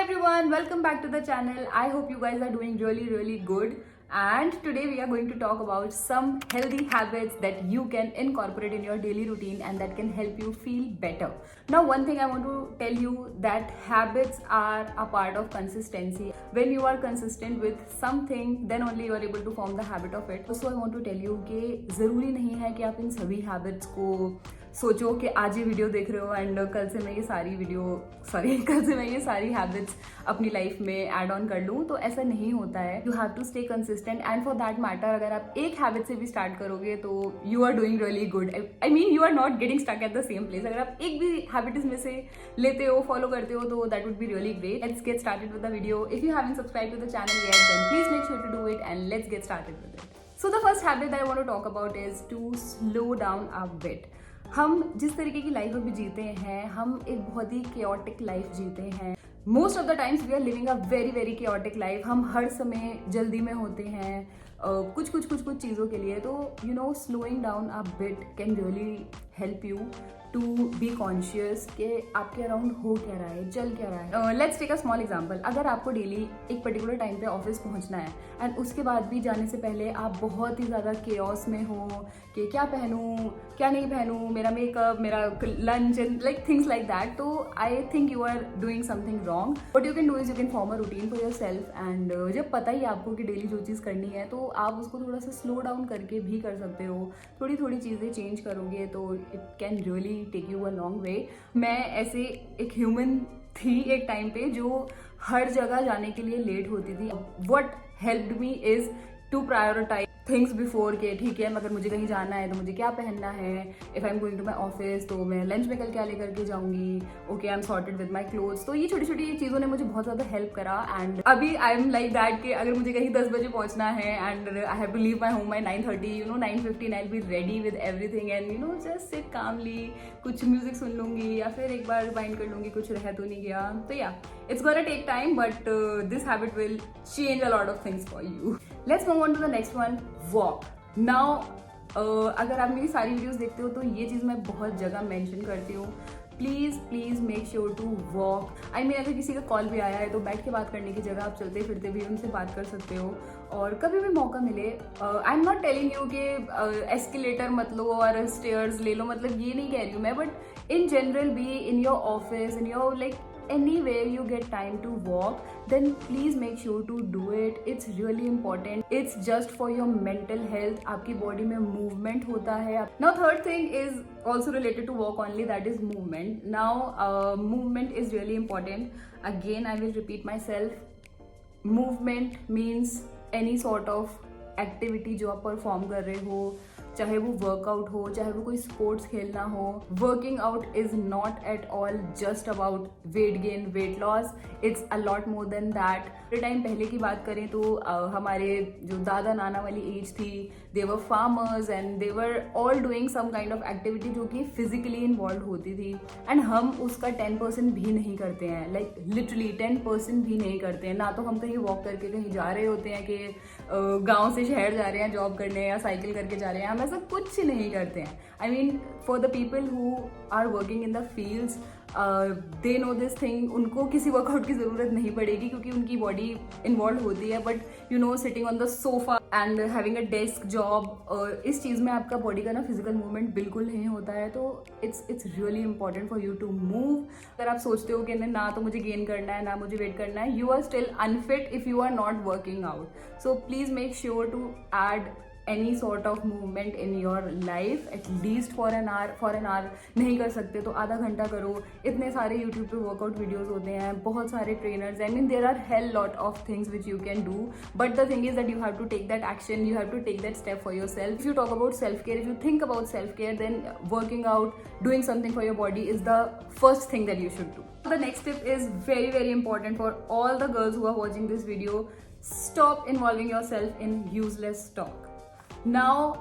everyone, welcome back to the channel. I hope you guys are doing really good, and today we are going to talk about some healthy habits that you can incorporate in your daily routine and that can help you feel better. Now, one thing I want to tell you that habits are a part of consistency. When you are consistent with something, then only you are able to form the habit of it. So I want to tell you कि ज़रूरी नहीं है कि आप इन सभी habits को सोचो कि आज ये वीडियो देख रहे हो एंड कल से मैं ये सारी हैबिट्स अपनी लाइफ में ऐड ऑन कर लूँ, तो ऐसा नहीं होता है. You have to stay consistent and for that matter अगर आप एक हैबिट से भी स्टार्ट करोगे तो you are doing really good. I mean you are not getting stuck at the same place. अगर आप एक भी हैबिट इसमें से लेते हो, फॉलो करते हो, तो that would be really great. Let's get started with the video. If you haven't subscribe to the channel yet then please make sure to do it and let's get started with it. So the first habit that I want to talk about is to slow down a bit. हम जिस तरीके की life अभी जीते हैं, हम एक बहुत ही केओटिक लाइफ जीते हैं. Most of the times we are living a very chaotic life. हम हर समय जल्दी में होते हैं कुछ चीज़ों के लिए. तो you know, slowing down a bit can really help you to be conscious कि आपके अराउंड हो क्या रहा है, चल क्या रहा है. Let's take a small example. अगर आपको डेली एक पर्टिकुलर टाइम पे ऑफिस पहुंचना है एंड उसके बाद भी जाने से पहले आप बहुत ही ज़्यादा केओस में हो कि क्या पहनूं, क्या नहीं पहनूं, मेरा मेकअप, मेरा lunch and like things like that, तो I think you are doing something wrong. What you can do is you can form a routine for yourself. And जब पता ही आपको कि डेली जो चीज़ करनी है, तो आप उसको थोड़ा सा स्लो डाउन करके भी कर सकते हो. थोड़ी चीज़ें चेंज करोगे तो it can really take you a long way. मैं ऐसे एक ह्यूमन थी एक टाइम पे जो हर जगह जाने के लिए लेट होती थी. What helped me is to prioritise things before के ठीक है, अगर मुझे कहीं जाना है तो मुझे क्या पहनना है. If I am going to my office तो मैं लंच में कल क्या लेकर के जाऊंगी. Okay, I am sorted with my clothes. तो ये छोटी चीज़ों ने मुझे बहुत ज़्यादा हेल्प करा. एंड अभी आई एम लाइक दैट कि अगर मुझे कहीं 10 बजे पहुंचना है and I have to leave my home by 9:30, 9:15 I will be ready with everything and just sit calmly, कुछ म्यूजिक सुन लूंगी या फिर एक बार रिवाइंड कर लूंगी कुछ रह तो नहीं गया. तो या it's gonna take time but this habit will change a lot of things for you. Let's move on to the next one, walk. Now अगर आप मेरी सारी वीडियोस देखते हो तो ये चीज़ मैं बहुत जगह मेंशन करती हूँ. Please make sure to walk. I mean अगर किसी का कॉल भी आया है तो बैठ के बात करने की जगह आप चलते फिरते भी उनसे बात कर सकते हो. और कभी भी मौका मिले, आई एम नॉट टेलिंग यू कि एस्केलेटर मत लो और स्टेयर्स ले लो, मतलब ये नहीं कह रही हूँ मैं, बट इन जनरल भी in your office, in your like anywhere you get time to walk, then please make sure to do it. It's really important. It's just for your mental health. आपकी body में movement होता है. Now third thing is also related to walk only, that is movement. Now movement is really important. Again I will repeat myself. Movement means any sort of activity जो आप perform कर रहे हो, चाहे वो वर्कआउट हो, चाहे वो कोई स्पोर्ट्स खेलना हो. Working out is not at all just about weight gain, weight loss. It's a lot more than that. थोड़े टाइम पहले की बात करें तो हमारे जो दादा नाना वाली एज थी, they were farmers and they were all doing some kind of activity जो कि फिजिकली इन्वॉल्व होती थी. एंड हम उसका 10% भी नहीं करते हैं, लाइक लिटरली 10% भी नहीं करते हैं. ना तो हम कहीं वॉक करके कहीं जा रहे होते हैं कि गाँव से शहर जा रहे हैं जॉब करने या साइकिल करके जा रहे हैं. हम ऐसा कुछ नहीं करते हैं. I mean for the people who are working in the fields, they know this thing. उनको किसी वर्कआउट की ज़रूरत नहीं पड़ेगी क्योंकि उनकी बॉडी इन्वॉल्व होती है. But sitting on the sofa and having a desk job, इस चीज़ में आपका बॉडी का ना फिजिकल मूवमेंट बिल्कुल नहीं होता है. तो it's really important for you to move. अगर आप सोचते हो कि ना तो मुझे गेन करना है ना मुझे वेट करना है, you are still unfit if you are not working out. So please make sure to add any sort of movement in your life at least for an hour. नहीं कर सकते तो आधा घंटा करो. इतने सारे YouTube पे वर्कआउट वीडियोस होते हैं, बहुत सारे trainers. I mean there are hell lot of things which you can do, but the thing is that you have to take that action, you have to take that step for yourself. If you talk about self care, if you think about self care, then working out, doing something for your body is the first thing that you should do. The next tip is very important for all the girls who are watching this video. Stop involving yourself in useless talk. Now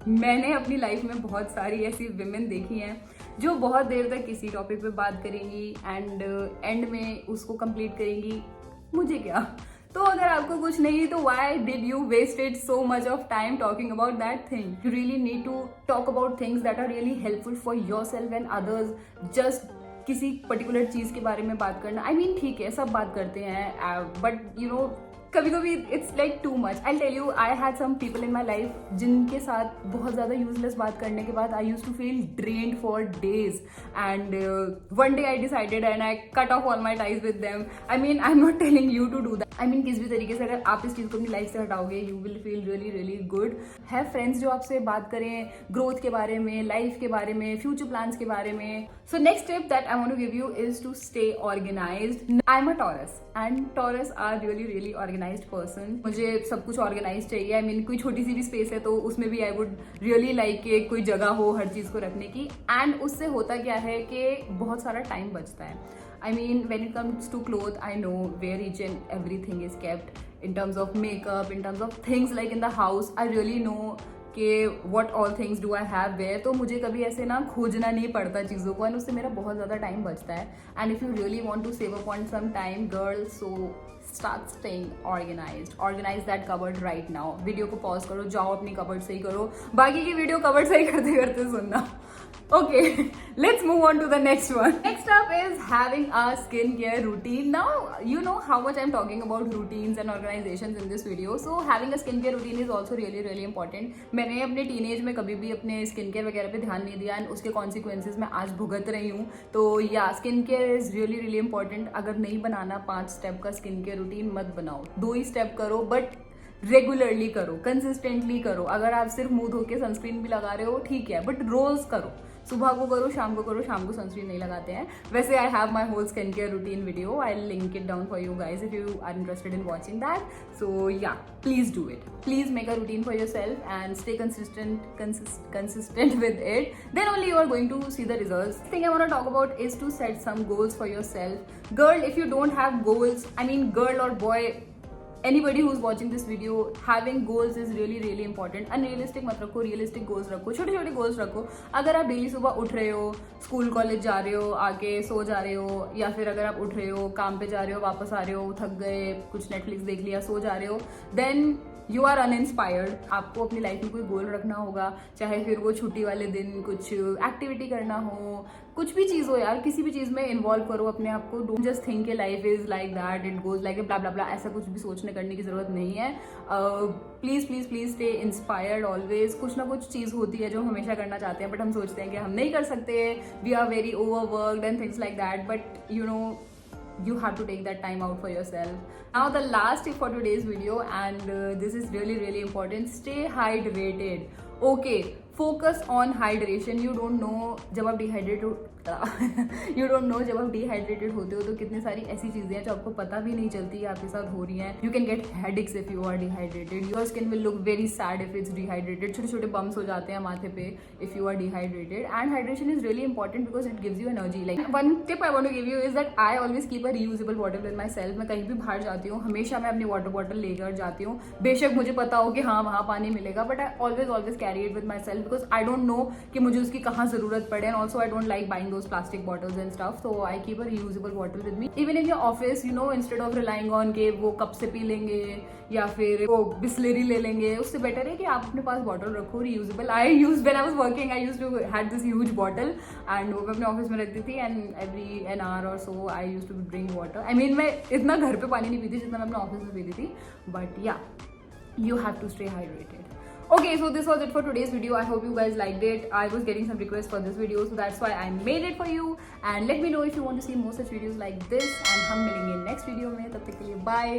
मैंने अपनी life में बहुत सारी ऐसी women देखी हैं जो बहुत देर तक किसी टॉपिक पे बात करेंगी एंड एंड में उसको कंप्लीट करेंगी. मुझे क्या. तो अगर आपको कुछ नहीं तो why did you wasted so much of time talking about that thing. You really need to talk about things that are really helpful for yourself and others. Just किसी पर्टिकुलर चीज़ के बारे में बात करना, आई मीन ठीक है सब बात करते हैं, बट यू नो कभी कभी it's like too much. I tell you, I had some people in my life जिनके साथ बहुत ज़्यादा यूजलेस बात करने के बाद I use to feel drained for days, and one day I decided and I cut off all my ties with them. I mean I am not telling you to do that. I mean किसी भी तरीके से अगर आप इस चीज़ को अपनी life से हटाओगे, you will feel really really good. है फ्रेंड्स जो आपसे बात करें ग्रोथ के बारे में, लाइफ के बारे में, फ्यूचर प्लान्स के बारे में. So next tip that I want to give you is to stay organised. I am a Taurus and Taurus are really really organised person. मुझे सब कुछ ऑर्गेनाइज चाहिए. आई मीन कोई छोटी सी भी स्पेस है तो उसमें भी आई वुड रियली लाइक कि कोई जगह हो हर चीज़ को रखने की. एंड उससे होता क्या है कि बहुत सारा टाइम बचता है. I mean, when it comes to clothes, I know where each and everything is kept. In terms of makeup, in terms of things like in the house, I really know कि what all things do I have where. तो मुझे कभी ऐसे ना खोजना नहीं पड़ता चीज़ों को, एंड उससे मेरा बहुत ज़्यादा टाइम बचता है. And if you really want to save up on some time girls, so start staying organised. Organise that cupboard right now. Video को पॉज करो, जाओ अपनी कबर्ड सही करो, बाकी की वीडियो कबर्ड सही करते करते सुनना. Okay, let's move on to the next one. Next up is having a skincare routine. Now, you know how much I'm talking about routines and organizations in this video. So, having a skincare routine is also really, really important. मैंने अपने teenage में कभी भी अपने skincare वगैरह पे ध्यान नहीं दिया, एंड उसके consequences मैं आज भुगत रही हूँ. तो या skincare is really, really important. अगर नहीं बनाना 5 स्टेप का skincare routine मत बनाओ. 2 ही स्टेप करो, बट रेगुलरली करो, कंसिस्टेंटली करो. अगर आप सिर्फ मुंह धो के सनस्क्रीन भी लगा रहे हो ठीक है, बट रोज करो. सुबह को करो, शाम को करो. शाम को सनस्क्रीन नहीं लगाते हैं वैसे. I have my whole skin care routine video. I link it down for you guys if you are interested in watching that. So yeah, please do it. Please make a routine for yourself and stay consistent with it. Then only you are going to see the results. The thing I want to talk about is to set some goals for yourself. Girl, if you don't have goals, I mean girl or boy, anybody who's watching this video, having goals is really really important. Unrealistic मत रखो, realistic goals रखो, छोटे छोटे goals रखो. अगर आप daily सुबह उठ रहे हो, स्कूल कॉलेज जा रहे हो, आके सो जा रहे हो, या फिर अगर आप उठ रहे हो, काम पे जा रहे हो, वापस आ रहे हो, थक गए, कुछ नेटफ्लिक्स देख लिया, सो जा रहे हो, देन यू आर अनइंस्पायर्ड. आपको अपनी लाइफ में कोई गोल रखना होगा, चाहे फिर वो छुट्टी वाले दिन कुछ एक्टिविटी करना हो, कुछ भी चीज़ हो यार, किसी भी चीज़ में इन्वॉल्व करो अपने आप को. Don't just think life is like that, it goes like blah blah blah. ऐसा कुछ भी सोचने करने की जरूरत नहीं है. Please please please stay inspired always. कुछ ना कुछ चीज़ होती है जो हम हमेशा करना चाहते हैं, बट हम सोचते हैं कि हम नहीं कर सकते. We are very overworked and things like that, but you know, you have to take that time out for yourself. Now the last tip for today's video, and this is really really important, stay hydrated. Okay, focus on hydration. You don't know जब आप dehydrated you don't know जब आप dehydrated होते हो तो कितनी सारी ऐसी चीज़ें हैं जो आपको पता भी नहीं चलती आपके साथ हो रही हैं. You can get headaches if you are dehydrated. Your skin will look very sad if it's dehydrated. छोटे छोटे बम्स हो जाते हैं माथे पे if you are dehydrated. And hydration is really important because it gives you energy. Like one tip I want to give you is that I always keep a reusable bottle with myself. मैं कहीं भी बाहर जाती हूँ हमेशा मैं अपनी water bottle लेकर जाती हूँ. बेशक मुझे पता हो कि हाँ वहाँ पानी मिलेगा, but I always carry it with my self because I don't know कि मुझे उसकी कहाँ जरूरत पड़े. And also I don't like buying those plastic bottles and stuff, so I keep a reusable bottle with me. Even in your office, you know, instead of relying on के वो cup से P लेंगे या फिर वो Bisleri ले लेंगे, उससे बेटर है कि आप अपने पास बॉटल रखो reusable. I used when I was working, I used to had this huge bottle and वो मैं अपने ऑफिस में रखती थी, and every an hour or so I used to drink water. I mean मैं इतना घर पे पानी नहीं पीती जितना मैं अपने ऑफिस में पीती थी, but yeah, you have to stay hydrated. Okay, so this was it for today's video. I hope you guys liked it. I was getting some requests for this video, so that's why I made it for you. And let me know if you want to see more such videos like this. And हम मिलेंगे next video में. तब तक के लिए bye.